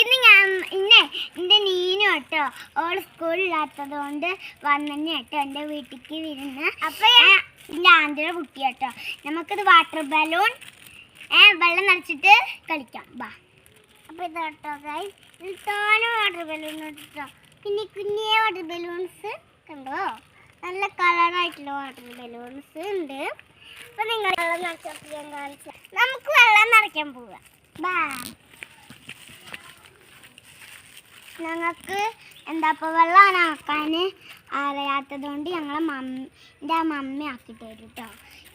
ഇന്ന് ഞാൻ എൻ്റെ നീനു കേട്ടോ ഓള് സ്കൂളില്ലാത്തത് കൊണ്ട് വന്നെ കേട്ടോ എൻ്റെ വീട്ടിലേക്ക് വരുന്ന. അപ്പോൾ എൻ്റെ ആന്റിയുടെ കുട്ടി കേട്ടോ. നമുക്കിത് വാട്ടർ ബലൂൺ വെള്ളം നിറച്ചിട്ട് കളിക്കാം ബാ. അപ്പോൾ ഇത് കേട്ടോ ഗൈസ്, ഇത് തോനെ വാട്ടർ ബലൂൺ കേട്ടോ. പിന്നെ കുഞ്ഞിയ വാട്ടർ ബലൂൺസ് കണ്ടോ, നല്ല കളറായിട്ടുള്ള വാട്ടർ ബലൂൺസ് ഉണ്ട്. അപ്പോൾ നിങ്ങൾ വെള്ളം നിറച്ചപ്പോൾ ഞാൻ കാണിച്ചു. നമുക്ക് വെള്ളം നിറയ്ക്കാൻ പോവാം ബാ. ഞങ്ങൾക്ക് എന്താ ഇപ്പോൾ വെള്ളം ആക്കാൻ അറിയാത്തത് കൊണ്ട് എൻ്റെ മമ്മി ആക്കി തരും കേട്ടോ.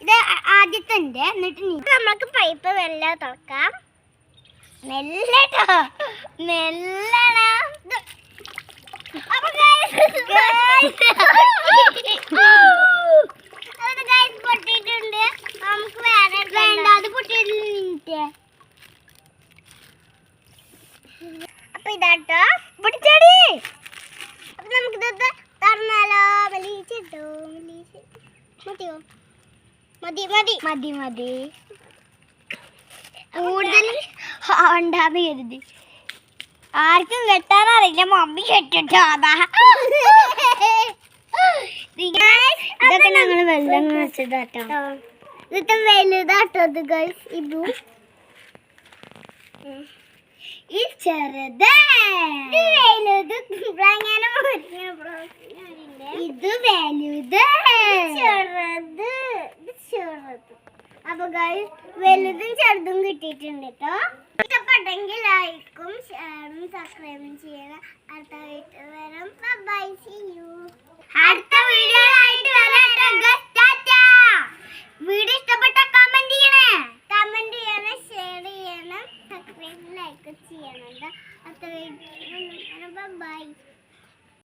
ഇത് ആദ്യത്തെ ഉണ്ട്. എന്നിട്ട് നമുക്ക് പൈപ്പ് വെള്ളം തുറക്കാം. മെല്ലെ കേട്ടോ, മെല്ലണം. പൊട്ടിയിട്ടുണ്ട്. നമുക്ക് വേറെ വേണ്ട, അത് പൊട്ടിയിട്ട്. അപ്പൊ ഇതാട്ടോ പൊട്ടിച്ചാടി. അപ്പൊ നമുക്കിത് തറന്നാലോ? വലിച്ചിട്ടോ, മതിയോ? മതി മതി മതി മതി, കൂടുതൽ ഉണ്ടാന്ന് കരുതി. ആർക്കും കെട്ടാനറിയില്ല, മമ്മി കെട്ടിട്ടോ. അതാ ഇതൊക്കെ ഞങ്ങൾ വെള്ളം വെച്ചതാട്ടോ. ഇതൊക്കെ വലുതാട്ടോ. ഇത് ഗൈസ്, ഇതും ഈ ചെറുത് വലുത്, ഇത് വലുത്, ചെറുത്, ചെറുത്. അപ്പൊ ഗൈസ് വലുതും ചെറുതും കിട്ടിയിട്ടുണ്ട് കേട്ടോ. ഇഷ്ടപ്പെട്ടെങ്കിൽ ലൈക്കും ഷെയറും സബ്സ്ക്രൈബും ചെയ്യണം. അടുത്ത വീഡിയോ വരും. Bye, see you. അടുത്ത വീഡിയോ ആയിട്ട് വരാം. വീഡിയോ ഇഷ്ടപ്പെട്ട കമന്റ് ചെയ്യണം, ഷെയർ ചെയ്യണം, സബ്സ്ക്രൈബ് ലൈക്ക് ചെയ്യണം. അടുത്ത വീഡിയോ